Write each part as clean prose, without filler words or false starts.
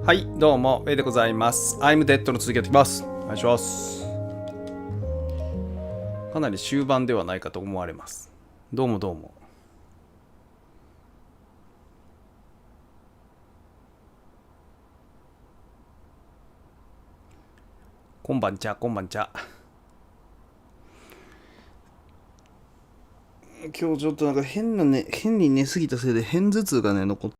はい、どうも、ウェイでございます。アイアムデッドの続きやっていきます。お願いします。かなり終盤ではないかと思われます。どうもどうも。こんばんちゃ、こんばんちゃ。今日ちょっとなんか変に寝すぎたせいで片頭痛がね、残って。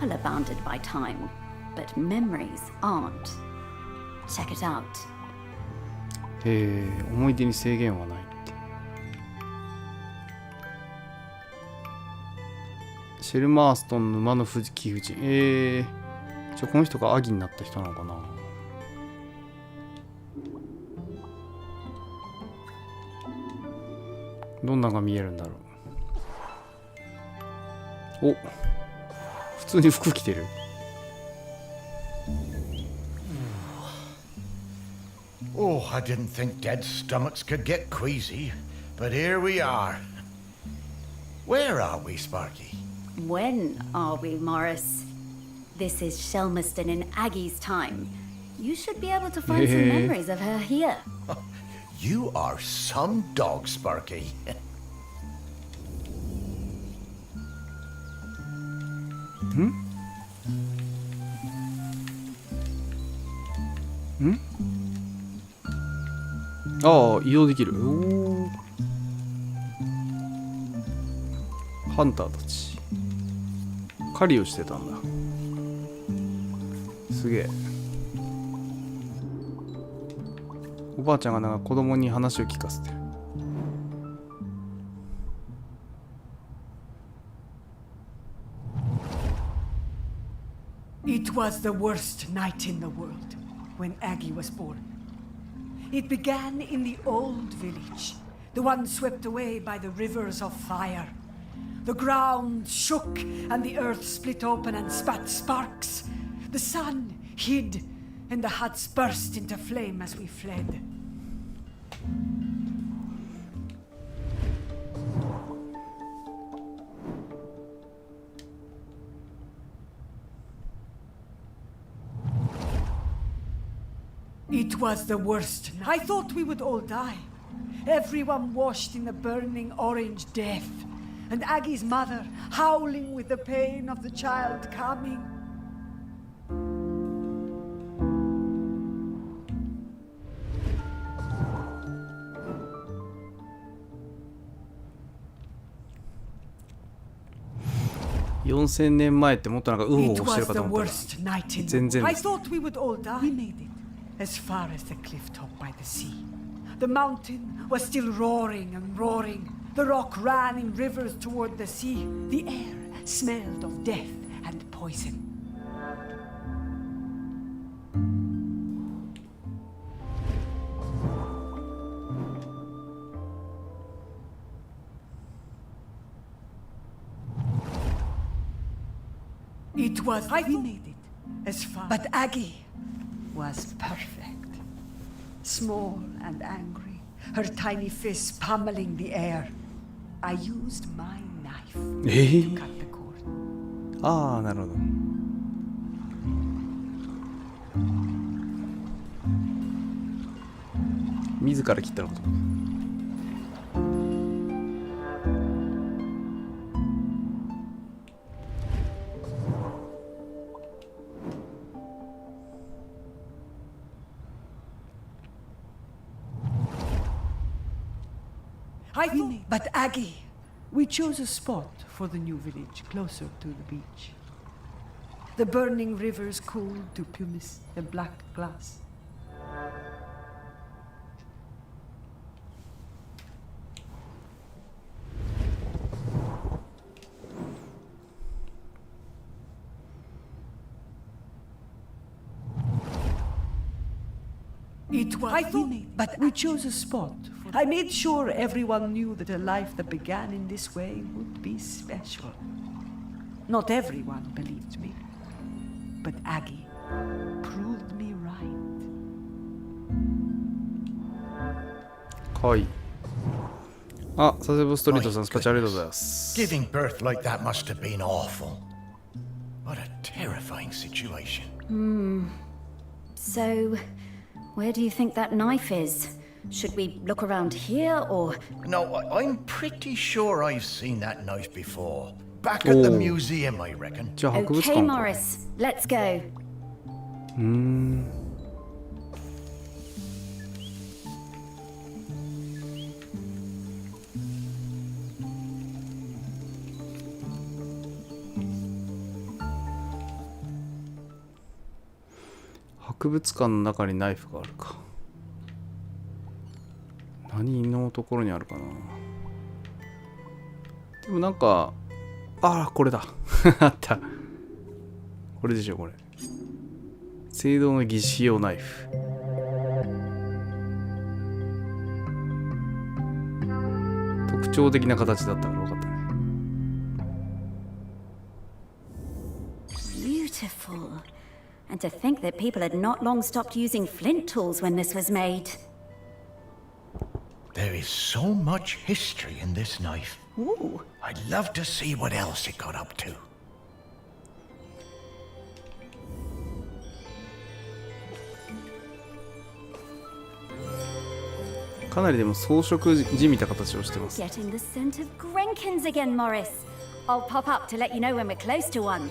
People are bounded by time, but memories aren't. Check it out. 思い出に制限はないって。シェルマーストン沼の貴婦人。この人がアギになった人なのかな。どんなのが見えるんだろう。お、普通に服着てる。Oh, I didn't think dead stomachs could get queasy, but here we are. Where are we, Sparky? When are we, Morris? This is Shelmerston in Aggie's time. You should be able to find some memories of her here. You are some dog, Sparky. Hmm? ああ、移動できる。おー。ハンターたち。狩りをしてたんだ。すげえ。おばあちゃんがなんか子供に話を聞かせてる。It was the worst night in the world when Aggie was born. It began in the old village, the one swept away by the rivers of fire. The ground shook and the earth split open and spat sparks. The sun hid and the huts burst into flame as we fled. It was the worst. I thought we would all die. Everyone washed in the burning orange death. And Aggie's mother howling with the pain of the child coming. $4000年前ってもっとなんかウホウホしてるかと思ったら全然。 I thought we would all die. We made it as far as the cliff top by the sea. The mountain was still roaring and roaring. The rock ran in rivers toward the sea. The air smelled of death and poison. It was. We made it as far. But Aggie was perfect. Small and angry, her tiny fists pummeling the air. I used my knife to cut the cord. ああ、なるほど。自ら切ったのかと。But Aggie, we chose a spot for the new village closer to the beach. The burning rivers cooled to pumice and black glass. It was. But we chose a spot. I made sure everyone knew that a life that began in this way would be special. Not everyone believed me, but Aggie proved me right. かわいい。あ、佐世保ストリートさん、スパチャありがとうございます。Giving birth like that must have been awful. What a terrifying situation. So, where do you think that knife is? Should we look around here or... No, I'm pretty sure I've seen that knife before. Back at the museum, I reckon. じゃあ博物 Okay, 館か。 Morris, let's go. 博物館の中にナイフがあるか。何のところにあるかな。でもなんか、ああ、これだ。あった。これでしょ、これ。青銅の義士用ナイフ。特徴的な形だったから分かったね。Beautiful. And to think that people had not long stopped using flint tools when this was made. There is so much history in this knife. Ooh. I'd love to see what else it got up to. かなりでも装飾じみた形をしてます。 Getting the scent of Grenkins again, Morris. I'll pop up to let you know when we're close to one.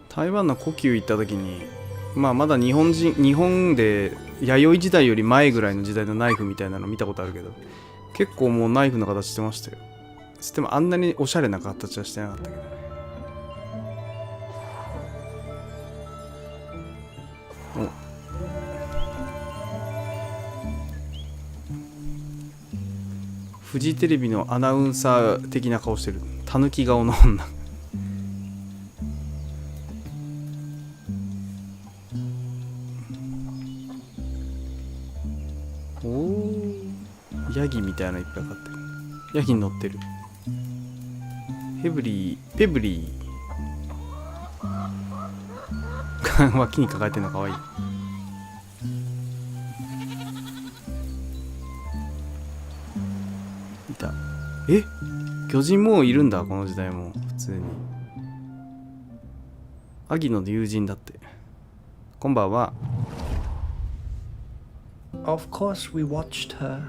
台湾の故宮行った時に、まだ日本で弥生時代より前ぐらいの時代のナイフみたいなの見たことあるけど、結構もうナイフの形してましたよ。つってもあんなにおしゃれな形はしてなかったけどね。フジテレビのアナウンサー的な顔してる。たぬき顔の女。おお、ヤギみたいなのいっぱい飼ってる。ヤギに乗ってる。ペブリー脇に抱えてるのかわいい。いた。え、巨人もういるんだ、この時代も普通に。アギノの友人だって。こんばんは。Of course, we watched her.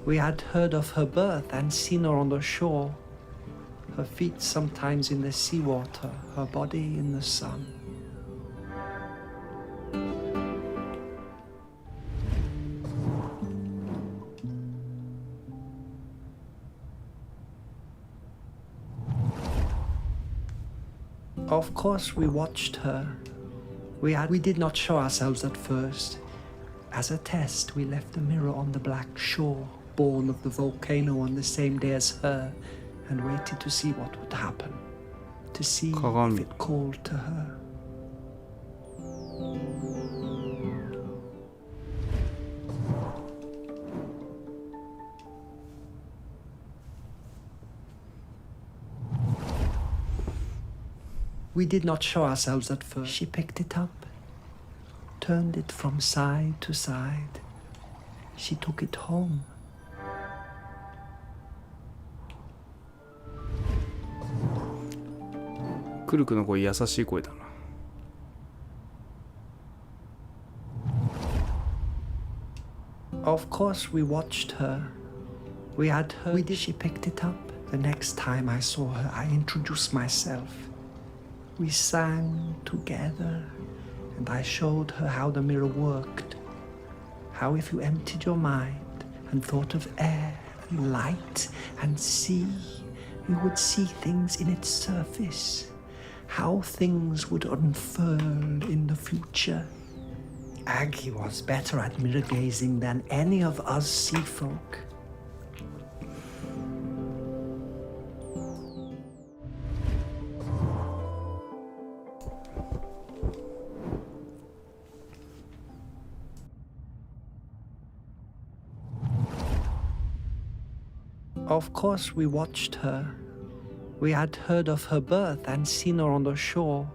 We had heard of her birth and seen her on the shore. Her feet sometimes in the seawater, her body in the sun. Of course, we watched her. We did not show ourselves at first. As a test, we left the mirror on the black shore, born of the volcano on the same day as her, and waited to see what would happen. To see if it called to her. We did not show ourselves at first. She picked it up, turned it from side to side. She took it home. Kurukの声優しい声だな。Of course, we watched her. We had heard she picked it up. The next time I saw her, I introduced myself. We sang together, and I showed her how the mirror worked. How if you emptied your mind and thought of air and light and sea, you would see things in its surface. How things would unfurl in the future. Aggie was better at mirror gazing than any of us sea folk. Of course, we watched her. We had heard of her birth and seen her on the shore.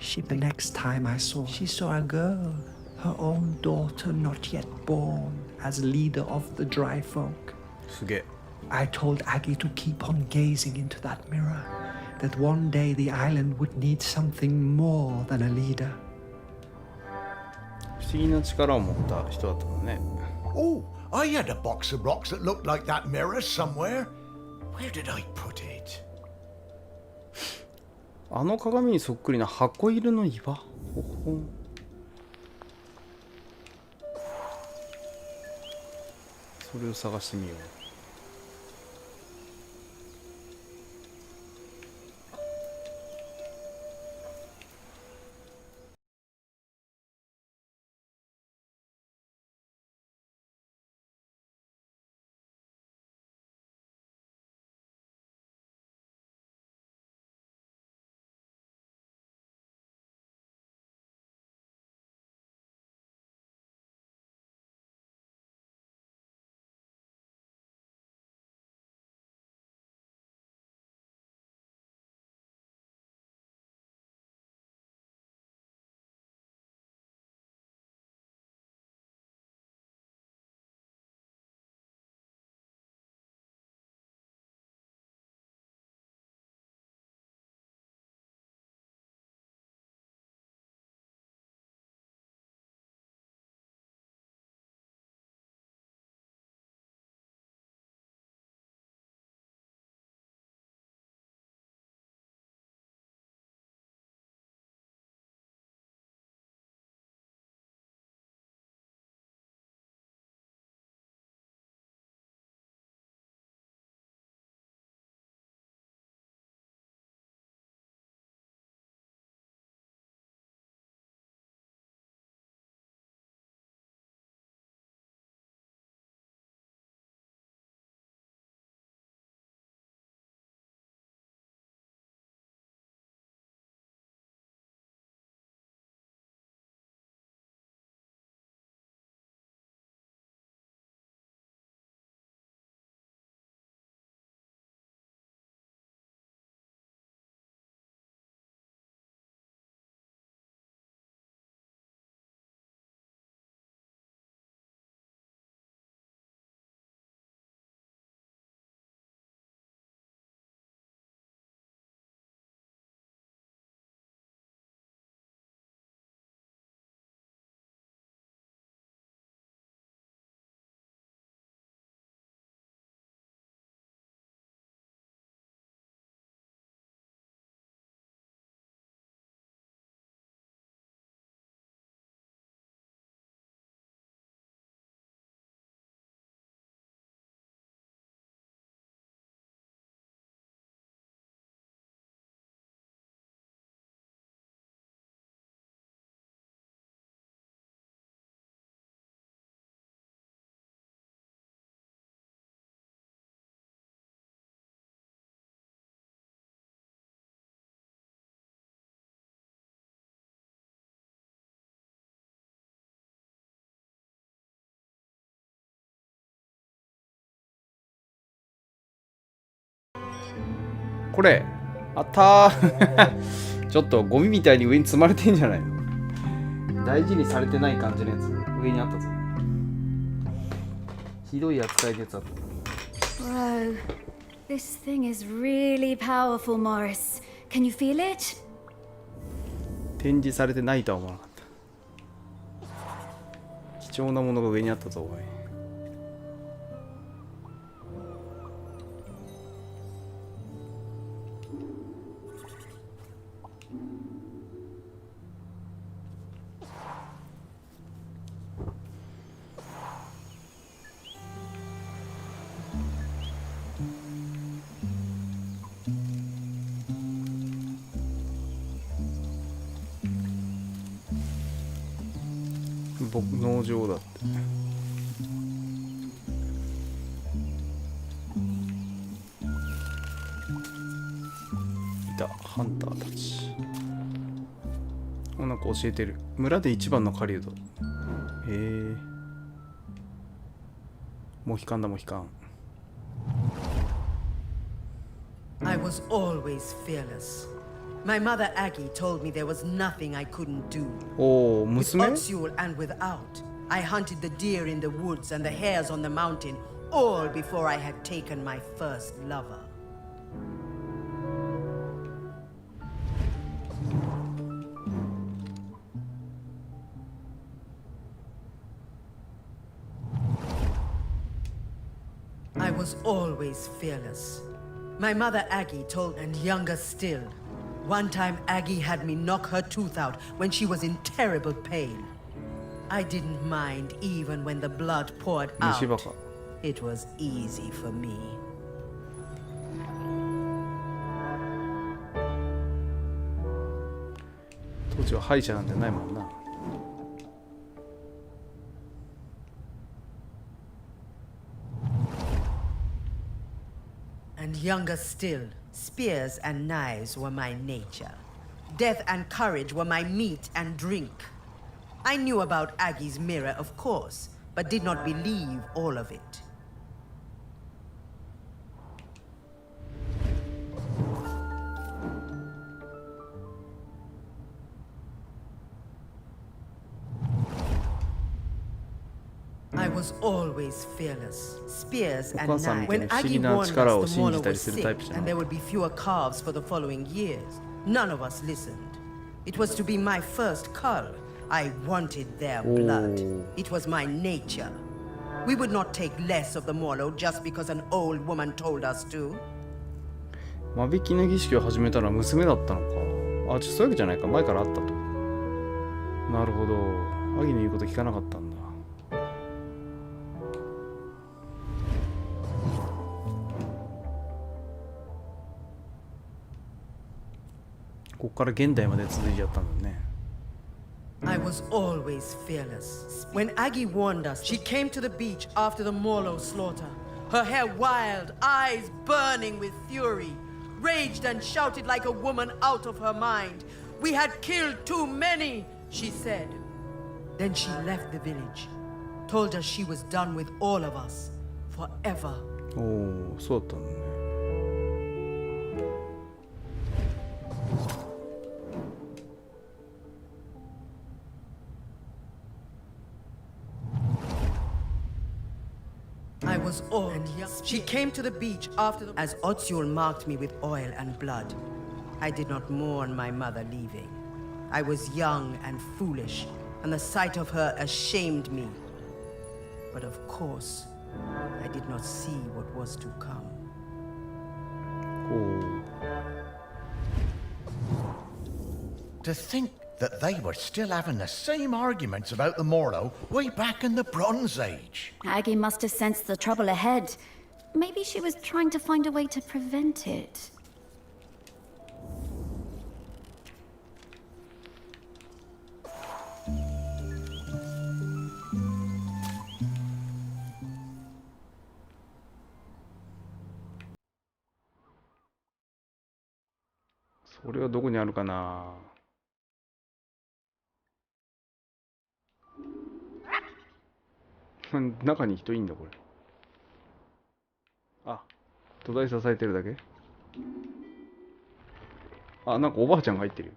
The next time I saw her, she saw a girl, her own daughter not yet born, as leader of the dry folk. すげえ。 I told Aggie to keep on gazing into that mirror, that one day the island would need something more than a leader. 不思議な力を持った人だったのね。 Oh, I had a box of rocks that looked like that mirror somewhere. Where did I put it? あの鏡にそっくりな箱入りの岩。ほほん。それを探してみよう。これあったーちょっとゴミみたいに上に積まれてんじゃないの？大事にされてない感じのやつ上にあったぞ。ひどい扱いのやつあった。Whoa. This thing is really powerful, Morris. Can you feel it? 展示されてないとは思わなかった。貴重なものが上にあったぞ、おい。農場だって。いたハンターたち。なんか教えてる。村で一番の狩人。へえ。モヒカンだモヒカン。I was always fearless. My mother Aggie told me there was nothing I couldn't do. おお、 With 娘？ Otsul and without, I hunted the deer in the woods and the hares on the mountain, all before I had taken my first lover. I was always fearless. My mother Aggie told, and younger still. One time Aggie had me knock her tooth out when she was in terrible pain. I didn't mind even when the blood poured out. 虫歯か。 It was easy for me. 当時は歯医者なんてないもんな。And younger still, spears and knives were my nature. Death and courage were my meat and drink. I knew about Aggie's mirror, of course, but did not believe all of it. I was always fearless. Spears and knives. When Aggie warned us the Molo was sick and there would be fewer calves for the following years, none of us listened. It was to be my first cull. I wanted their blood. It was my nature. We would not take less of the Molo just because an old woman told us to. 間引きの儀式を始めたのは娘だったのか。あ、そういうわけじゃないか。前からあったと。なるほど。アギの言うこと聞かなかったんだ。ここから現代まで続いちゃったんだね。I was always fearless. When Aggie warned us, she came to the beach after the Molo slaughter. Her hair wild, eyes burning with fury. Raged and shouted like a woman out of her mind. We had killed too many, she said. Then she left the village. Told us she was done with all of us. Forever. おお、そうだったんだね。I was old and young. She came to the beach after the... As Otsul marked me with oil and blood, I did not mourn my mother leaving. I was young and foolish, and the sight of her ashamed me. But of course, I did not see what was to come. おお。 To think that they were still having the same arguments about the Morlo way back in the Bronze Age. Aggie must have sensed the trouble ahead. Maybe she was trying to find a way to prevent it. それはどこにあるかな。中に人いんだこれ。あ、土台支えてるだけ。あ、なんかおばあちゃんが入ってるよ。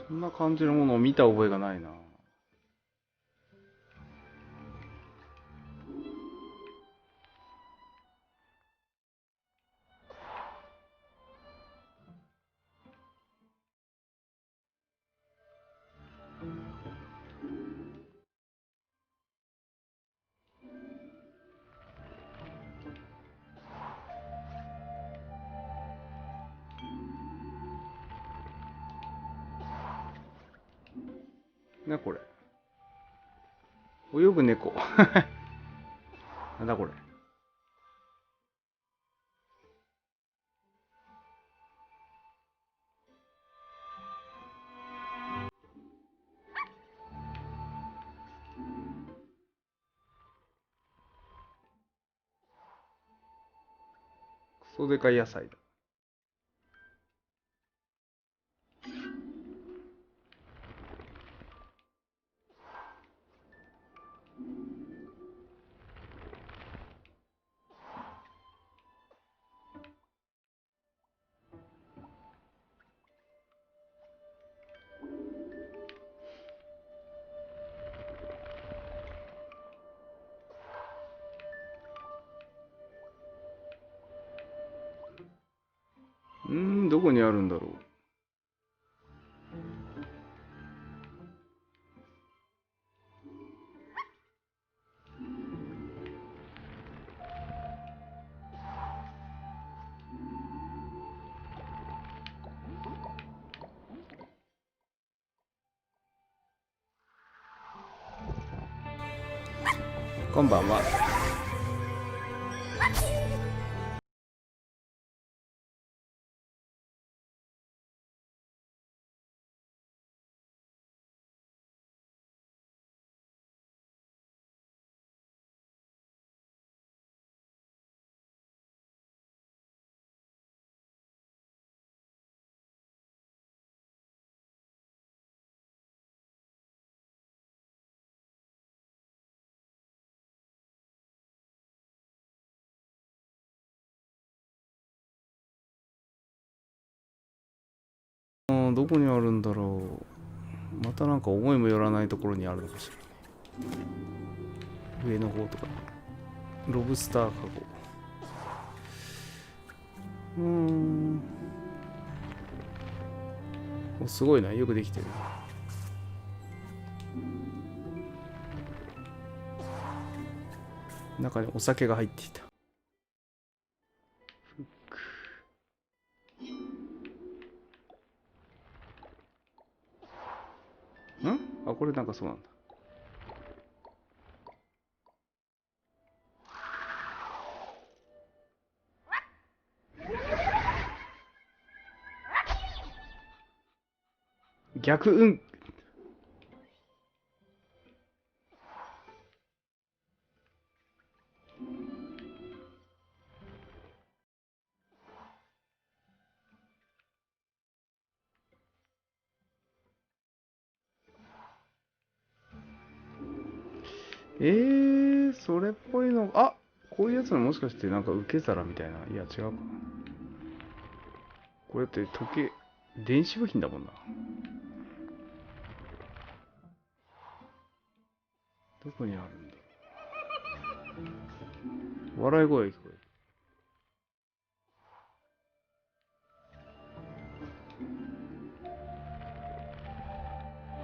そんな感じのものを見た覚えがないな。ね、これ。泳ぐ猫。なんだこれ。クソでかい野菜だ。どこにあるんだろう。こんばんは。どこにあるんだろう。またなんか思いもよらないところにあるのかしら。上の方とか。ロブスターカゴ。すごいな。よくできてる。中にお酒が入っていた。あ、これなんかそうなんだ。逆。それっぽいの。あ、こういうやつのもしかしてなんか受け皿みたいな。いや、違うかな。これって時計、電子部品だもんな。どこにあるんだろう。笑い声が聞こ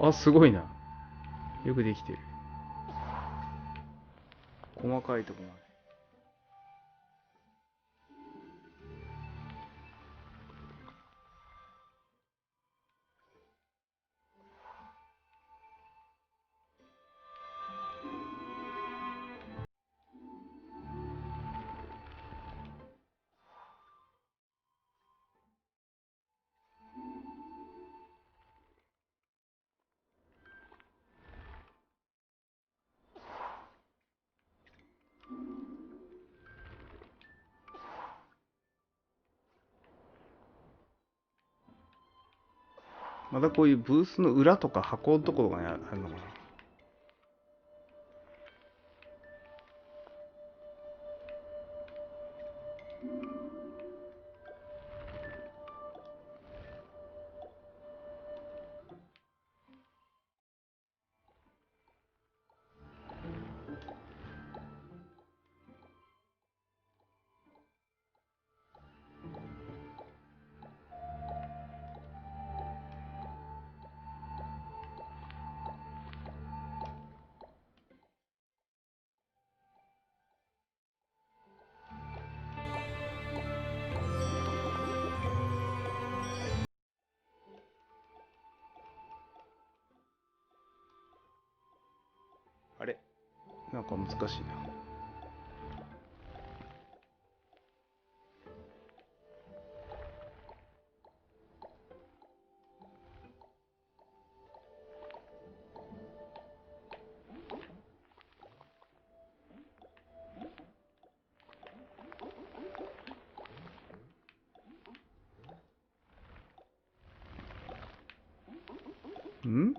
える。あ、すごいな。よくできてる。細かいとこまで。またこういうブースの裏とか箱のところがね、あるのかな。あれなんか難しいな。ん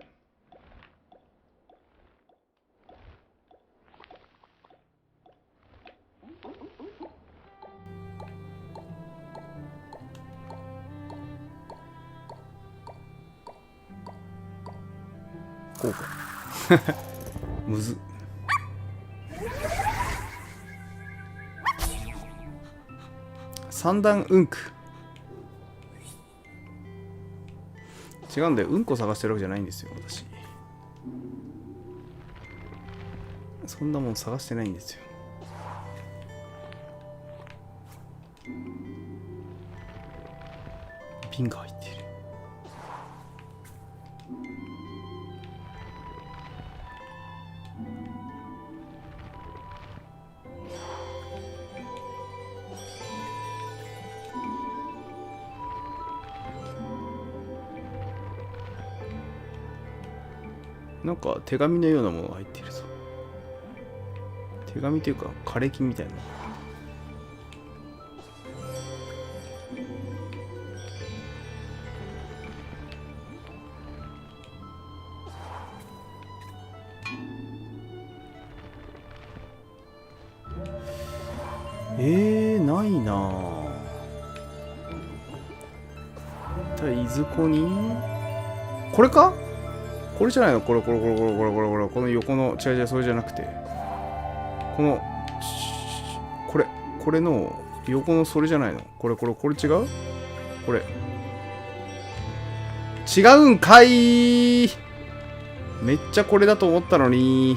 こうかむずっ。三段うんく違うんだよ。うんこ探してるわけじゃないんですよ私。そんなもん探してないんですよ。瓶が入っている。なんか手紙のようなものが入っているぞ。手紙というか枯れ木みたいな。ないなぁ。一体いずこにこれかこれじゃないのこれこの横の違うそれじゃなくてこのこれの横のそれじゃないのこれ違うこれ違うんかい。めっちゃこれだと思ったのに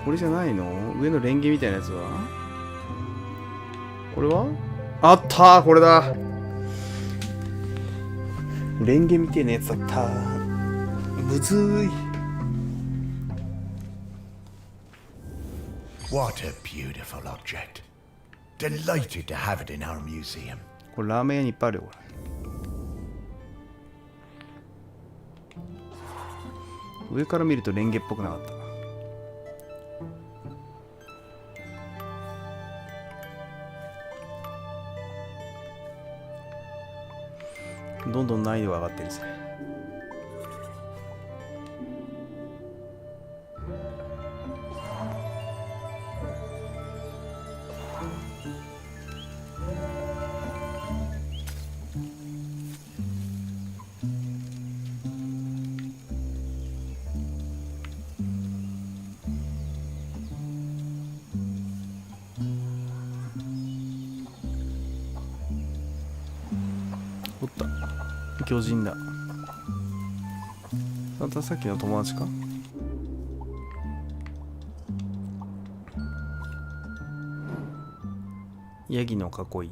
これじゃないの。上のレンゲみたいなやつはこれはあったーこれだ。レンゲみたいなやつだった。むずい。 What a beautiful object. Delighted to have it in our museum. これラーメン屋にいっぱいあるよこれ。上から見るとレンゲっぽくなかった。どんどん難易度が上がってるぜ。おった巨人だ。またさっきの友達か。ヤギの囲い。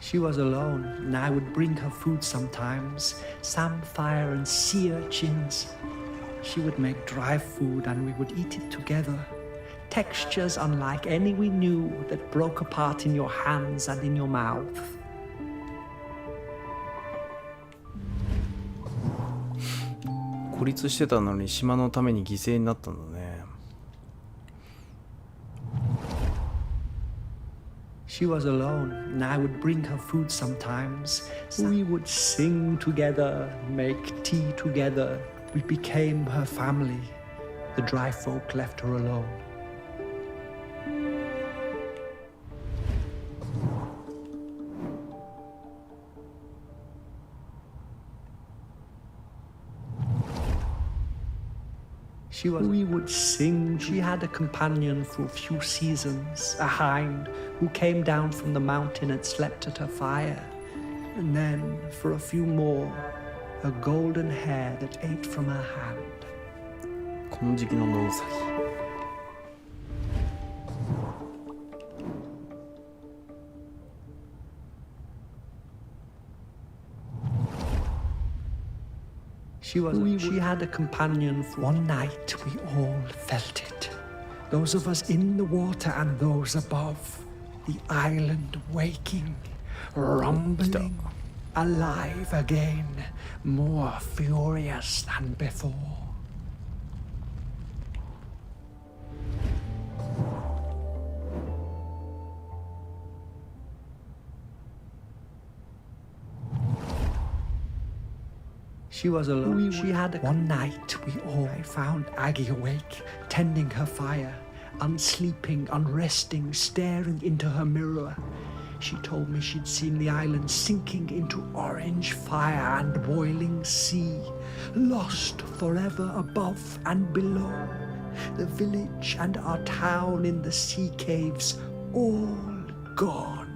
She was alone, and I would bring her food sometimes, samphire and sea urchins. She would make dry food and we would eat it together. Textures unlike any we knew that broke apart in your hands and in your mouth. 孤立してたのに島のために犠牲になったんだね。She She was alone, and I would bring her food sometimes. We would sing together, make tea together. We became her family. The dry folk left her alone. We would sing. She had a companion for a few seasons, a hind who came down from the mountain and slept at her fire. And then, for a few more, a golden hare that ate from her hand. この時期の野ウサギ。She had a companion for one night. We all felt it. Those of us in the water and those above. The island waking, rumbling, alive again, more furious than before. She was alone. She had one night we all found Aggie awake, tending her fire, unsleeping, unresting, staring into her mirror. She told me she'd seen the island sinking into orange fire and boiling sea, lost forever above and below. The village and our town in the sea caves, all gone.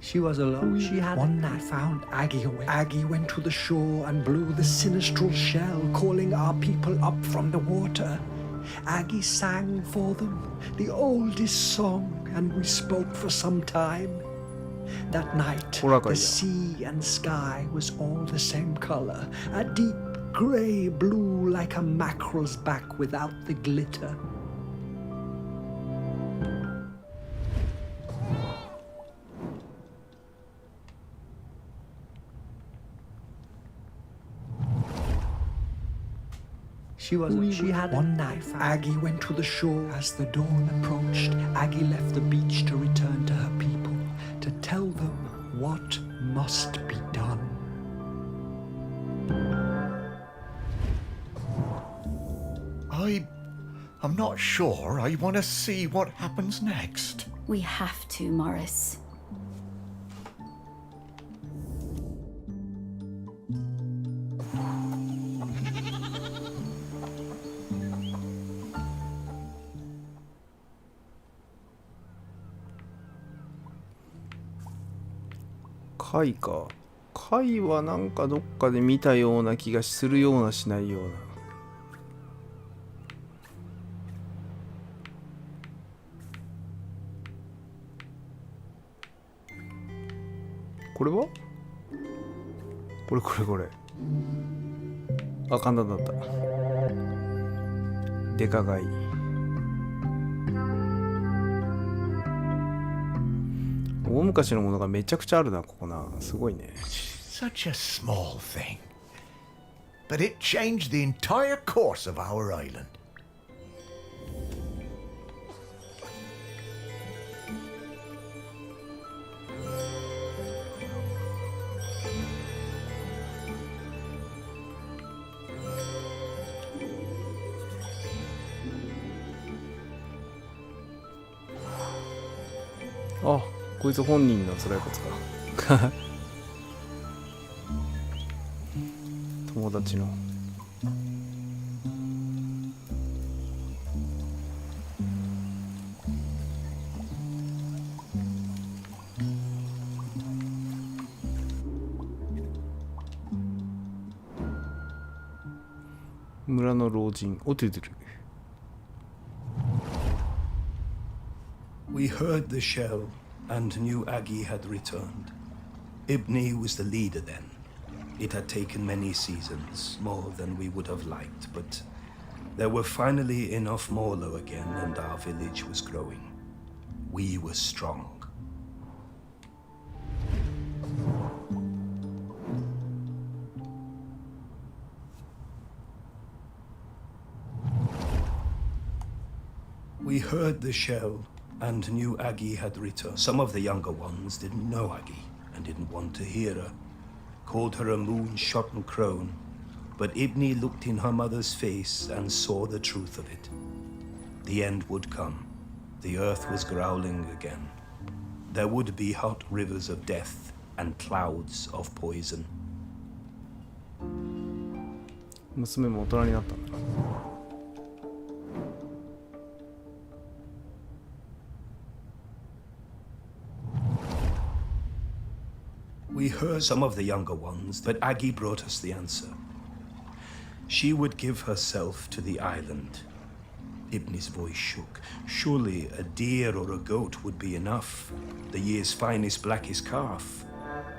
She was alone. She had one night found Aggie away. Aggie went to the shore and blew the sinistral shell, calling our people up from the water. Aggie sang for them the oldest song, and we spoke for some time. That night, the sea and sky was all the same color, a deep gray blue like a mackerel's back without the glitter. She had one night. Aggie went to the shore as the dawn approached. Aggie left the beach to return to her people, to tell them what must be done. I'm not sure I want to see what happens next. We have to, Morris.貝か。貝はなんかどっかで見たような気がするようなしないような。これはこれ。あ、簡単だった。デカ貝。大昔のものがめちゃくちゃあるな、ここな。すごいね。Such a small thing. But it changed the entire course of our island. Ah, こいつ本人の辛いことか。友達の。村の老人オトゥドゥル。We heard the shell and knew Aggie had returned. Ibni was the leader then. It had taken many seasons, more than we would have liked, but there were finally enough Morlo again and our village was growing. We were strong. We heard the shell and knew Aggie had returned. Some of the younger ones didn't know Aggie and didn't want to hear her, called her a moon-shot crone. But Ibni looked in her mother's face and saw the truth of it. The end would come. The earth was growling again. There would be hot rivers of death and clouds of poison. 娘も大人になったんだな。We heard some of the younger ones, but Aggie brought us the answer. She would give herself to the island. Ibni's voice shook. Surely a deer or a goat would be enough. The year's finest, blackest calf.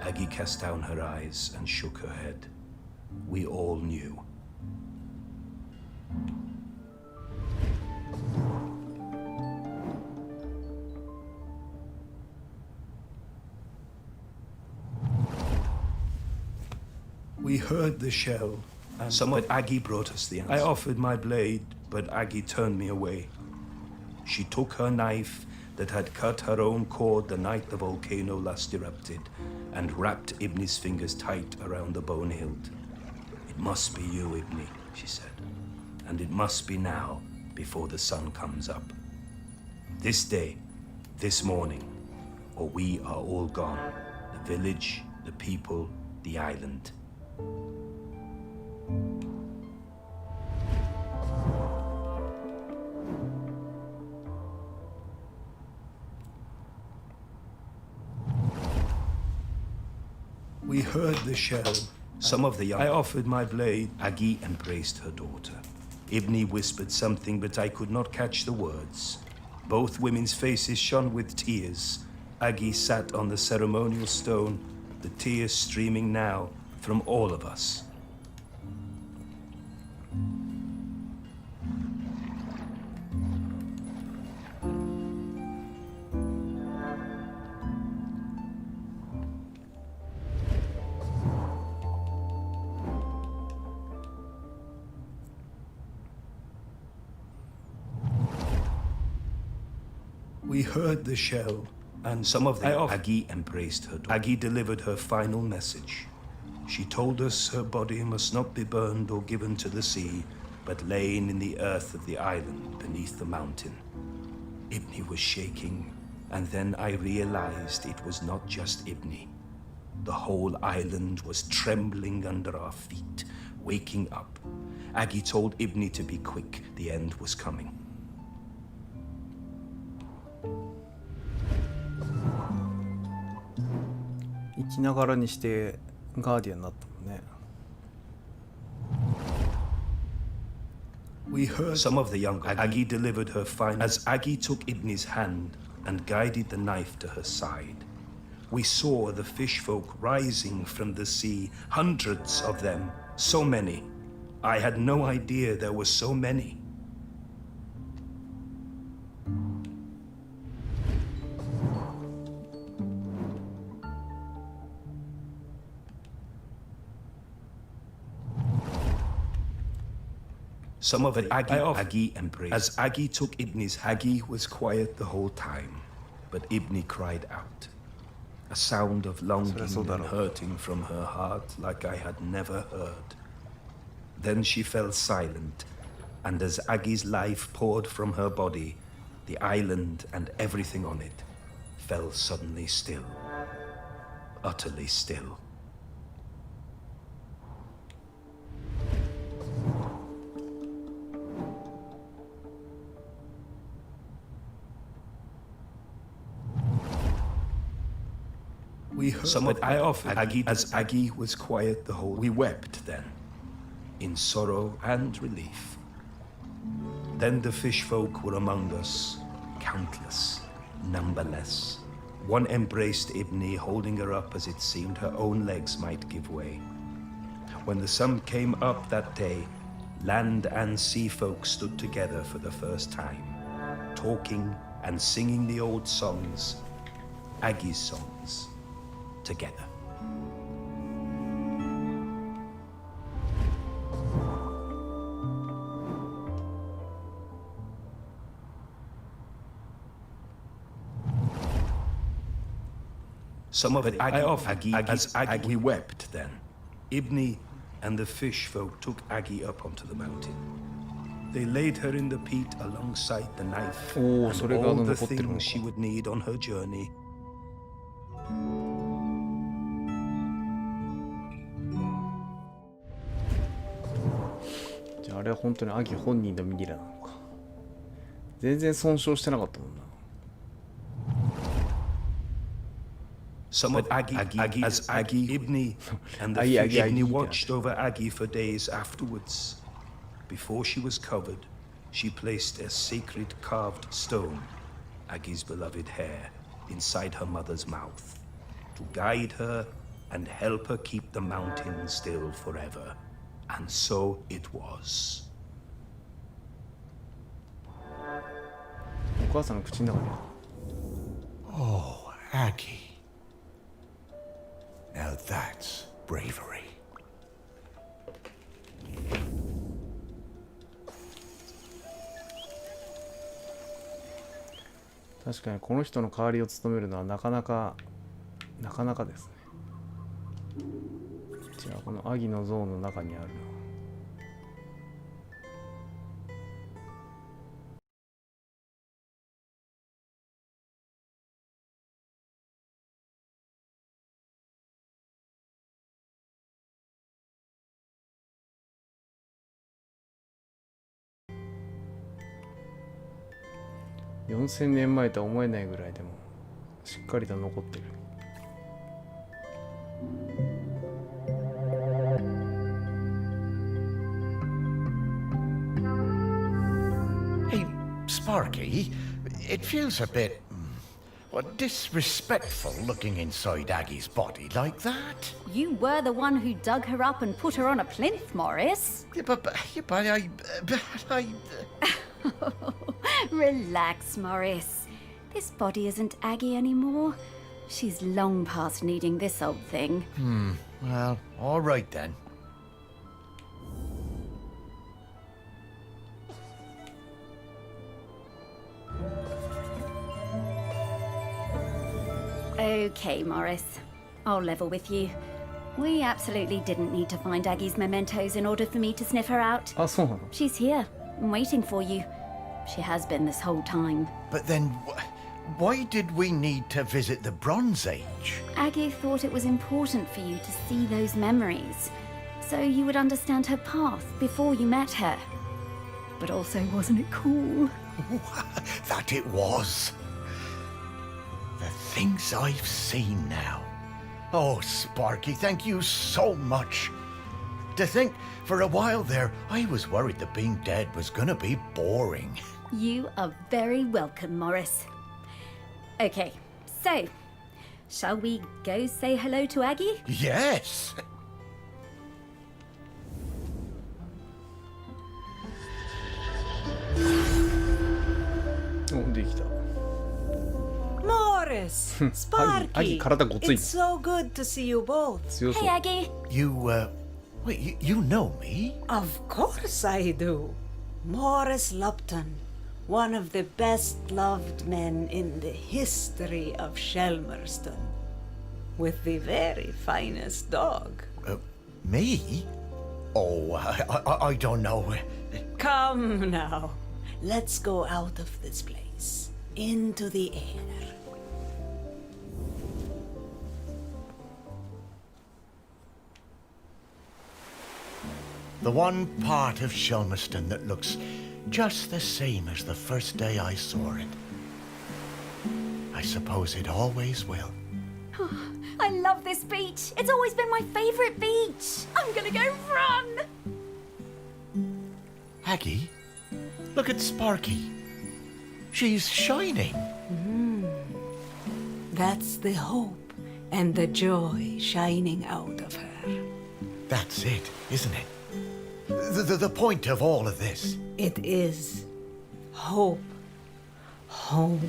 Aggie cast down her eyes and shook her head. We all knew. We heard the shell, and but Aggie brought us the answer. I offered my blade, but Aggie turned me away. She took her knife that had cut her own cord the night the volcano last erupted, and wrapped Ibni's fingers tight around the bone hilt. It must be you, Ibni, she said, and it must be now, before the sun comes up. This day, this morning, or we are all gone. The village, the people, the island. We heard the shell. Some of the young. I offered my blade. Aggie embraced her daughter. Ibni whispered something, but I could not catch the words. Both women's faces shone with tears. Aggie sat on the ceremonial stone, the tears streaming now from all of us. We heard the shell, and some of the Aggie embraced her. Aggie delivered her final message. She told us her body must not be burned or given to the sea, but lain in the earth of the island beneath the mountain. Ibni was shaking, and then I realized it was not just Ibni. The whole island was trembling under our feet, waking up. Aggie told Ibni to be quick, the end was coming.生きながらにしてガーディアンになったもんね。We heard some of the young Aggie delivered her final as Aggie took Ibni's hand and guided the knife to her side. We saw the fish folk rising from the sea, hundreds of them, so many. I had no idea there were so many. Some of it Aggie embraced. As Aggie took Ibni's, Aggie was quiet the whole time, but Ibni cried out. A sound of longing and hurting from her heart like I had never heard. Then she fell silent, and as Aggie's life poured from her body, the island and everything on it fell suddenly still, utterly still. We heard some of I offered Aggie as Aggie was quiet the whole. We wept then, in sorrow and relief. Then the fish folk were among us, countless, numberless. One embraced Ibni, holding her up as it seemed her own legs might give way. When the sun came up that day, land and sea folk stood together for the first time, talking and singing the old songs, Aggie's songs. Together. Some of it I offered Aggie. We wept then. Ibni and the fish folk took Aggie up onto the mountain. They laid her in the peat alongside the knife and それが all the 残ってるのか。 things she would need on her journey. じゃああれは本当にアギ本人のミリラなのか。全然損傷してなかったもんな。Some of Aggie, Ibni, and the Aggie, fish Aggie. watched over Aggie for days afterwards. Before she was covered, she placed a sacred carved stone, Aggie's beloved hair, inside her mother's mouth, to guide her and help her keep the mountain still forever. And so it was. お母さんの口の中にある。 Oh, Aggie. Now that's bravery. 確かにこの人の代わりを務めるのはなかなかですね。じゃあこのアギの像の中にあるのは4000年前とは思えないぐらいでもしっかりと残ってる。Hey, Sparky, it feels a bit, disrespectful looking inside Aggie's body like that. You were the one who dug her up and put her on a plinth, Morris. Yeah, but I... Relax, Morris. This body isn't Aggie anymore. She's long past needing this old thing. Well, all right then. Okay, Morris. I'll level with you. We absolutely didn't need to find Aggie's mementos in order for me to sniff her out. あ、そうなの。 She's here, waiting for you. She has been this whole time. But then, why did we need to visit the Bronze Age? Aggie thought it was important for you to see those memories, so you would understand her path before you met her. But also, wasn't it cool? That it was. The things I've seen now. Oh, Sparky, thank you so much. To think, for a while there, I was worried that being dead was gonna be boring. You are very welcome, Morris. Okay, so, shall we go say hello to Aggie? Yes! お、できた。 Morris, アギ Sparky, 体ごつい it's so good to see you both. 強そう Hey, Aggie. Wait, you know me? Of course I do. Morris Lupton, one of the best loved men in the history of Shelmerston, with the very finest dog. Me? Oh, I don't know. Come now, let's go out of this place, into the air. The one part of Shelmerston that looks just the same as the first day I saw it. I suppose it always will. I love this beach. It's always been my favorite beach. I'm gonna go run. Aggie, look at Sparky. She's shining. That's the hope and the joy shining out of her. That's it, isn't it? The point of all of this. It is hope, home.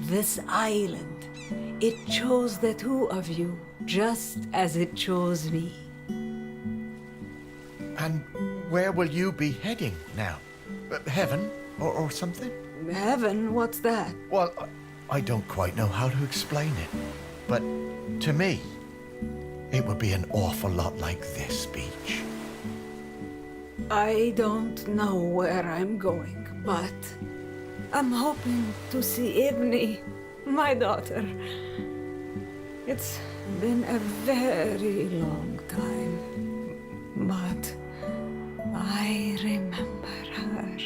This island, it chose the two of you just as it chose me. And where will you be heading now? Heaven or something? Heaven, what's that? Well, I don't quite know how to explain it. But to me, it would be an awful lot like this beach. I don't know where I'm going, but I'm hoping to see Ibni, my daughter. It's been a very long time, but I remember her.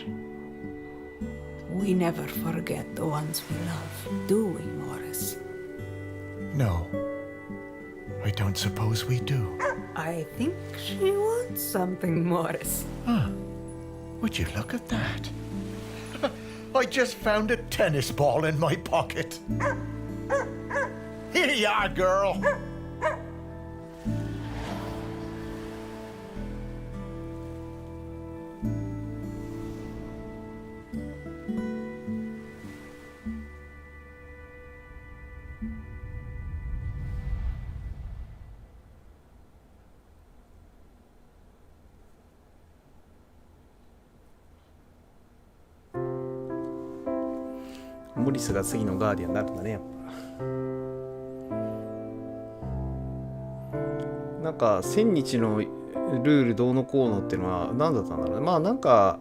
We never forget the ones we love, do we, Morris? No, I don't suppose we do. I think she wants something, Morris. Huh. Would you look at that? I just found a tennis ball in my pocket. Here you are, girl. モリスが次のガーディアンになるんだね、やっぱ。なんか1000日のルールどうのこうのっていうのは何だったんだろうね。まあなんか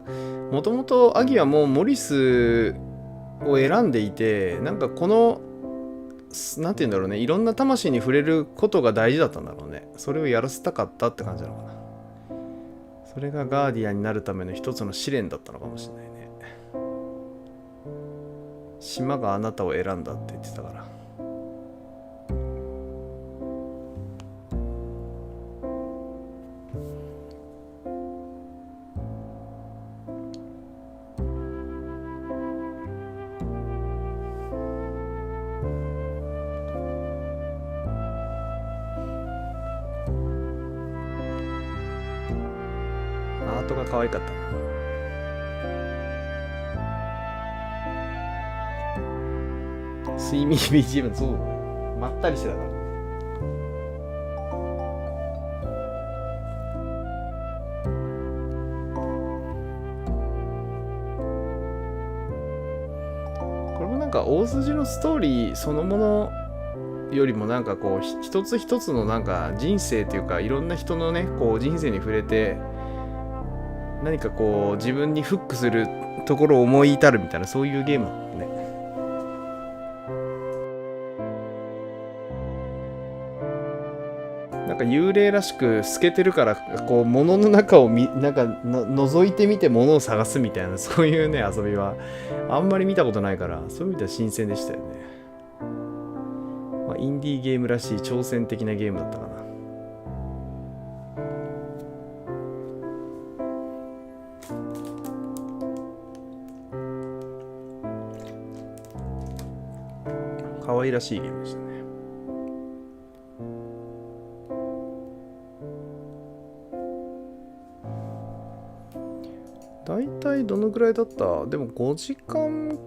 もともとアギはもうモリスを選んでいて、なんかこのなんて言うんだろうね、いろんな魂に触れることが大事だったんだろうね。それをやらせたかったって感じなのかな。それがガーディアンになるための一つの試練だったのかもしれないね。島があなたを選んだって言ってたから。アートが可愛かったな。睡眠 BGM そうだね。まったりしてたから。これもなんか大筋のストーリーそのものよりもなんかこう一つ一つのなんか人生というかいろんな人のねこう人生に触れて何かこう自分にフックするところを思い至るみたいなそういうゲームなんだね。なんか幽霊らしく透けてるからこう物の中をなんか覗いてみて物を探すみたいなそういうね遊びはあんまり見たことないからそういう意味では新鮮でしたよね。まあ、インディーゲームらしい挑戦的なゲームだったかな。可愛らしいゲームでしたね。だいたいどのぐらいだった？でも5時間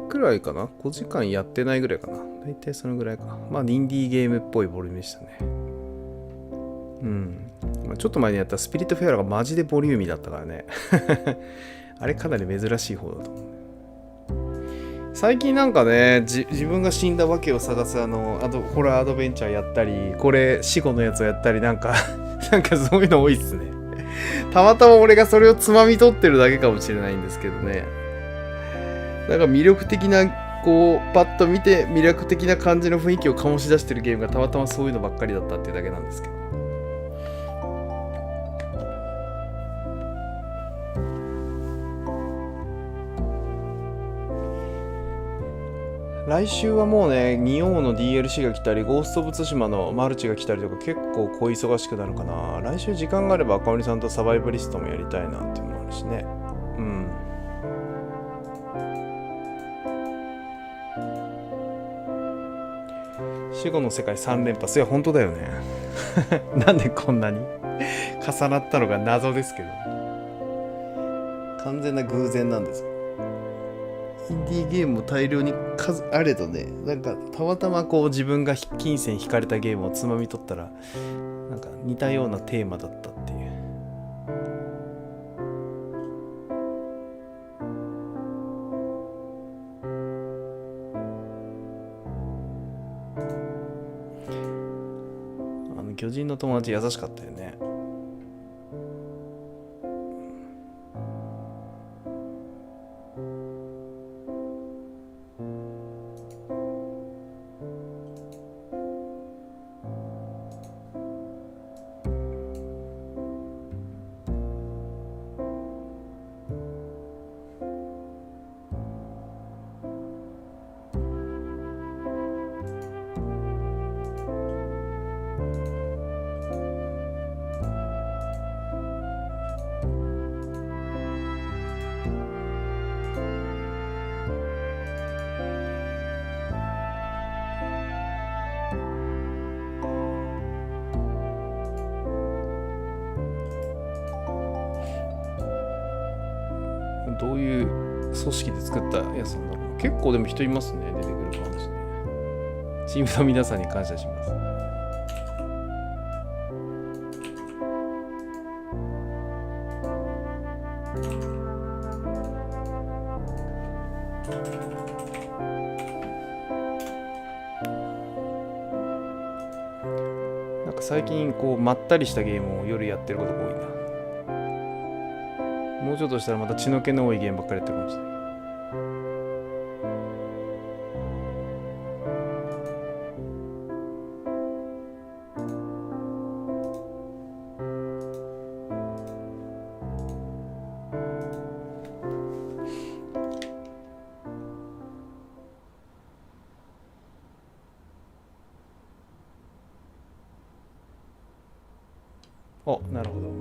くらいかな？ 5 時間やってないぐらいかな。だいたいそのぐらいか。まあインディーゲームっぽいボリュームでしたね。うん。ちょっと前にやったスピリットフェアラがマジでボリューミーだったからね。あれかなり珍しい方だと思う。最近なんかね、自分が死んだわけを探すホラーアドベンチャーやったり、これ死後のやつをやったりなんかそういうの多いっすね。たまたま俺がそれをつまみ取ってるだけかもしれないんですけどね。なんか魅力的なこうパッと見て魅力的な感じの雰囲気を醸し出してるゲームがたまたまそういうのばっかりだったっていうだけなんですけど。来週はもうね、仁王の DLC が来たり、ゴースト・オブ・ツシマのマルチが来たりとか結構小忙しくなるかな。来週時間があれば赤鬼さんとサバイバリストもやりたいなっていうのもあるしね。うん。死後の世界3連発。いや、本当だよね。なんでこんなに重なったのか謎ですけど。完全な偶然なんですよ。インディーゲームも大量に数あれどね、なんかたまたまこう自分が金銭引かれたゲームをつまみ取ったらなんか似たようなテーマだったっていう。巨人の友達優しかったよね。どういう組織で作ったやつなんだろう。結構でも人いますね、出てくる感じね。チームの皆さんに感謝します。なんか最近こうまったりしたゲームを夜やってることが多いんだ。もうちょっとしたらまた血の気の多いゲームばっかりやってるかもしれない。お、なるほど。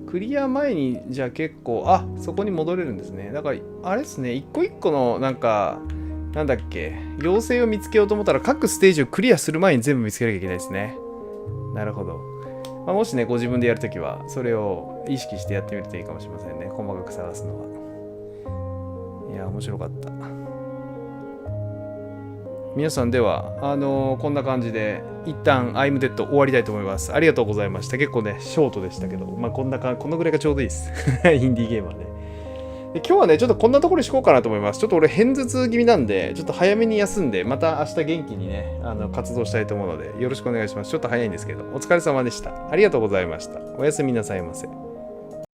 クリア前にじゃあ結構そこに戻れるんですね。だからあれですね、一個一個のなんだっけ、妖精を見つけようと思ったら各ステージをクリアする前に全部見つけなきゃいけないですね。なるほど。もしねご自分でやるときはそれを意識してやってみるといいかもしれませんね。細かく探すのは。いや面白かった。皆さんではこんな感じで一旦アイムデッド終わりたいと思います。ありがとうございました。結構ねショートでしたけど、このぐらいがちょうどいいですインディーゲームはね。で今日はねちょっとこんなところにしこうかなと思います。ちょっと俺偏頭痛気味なんでちょっと早めに休んで、また明日元気にね活動したいと思うのでよろしくお願いします。ちょっと早いんですけどお疲れ様でした。ありがとうございました。おやすみなさいませ。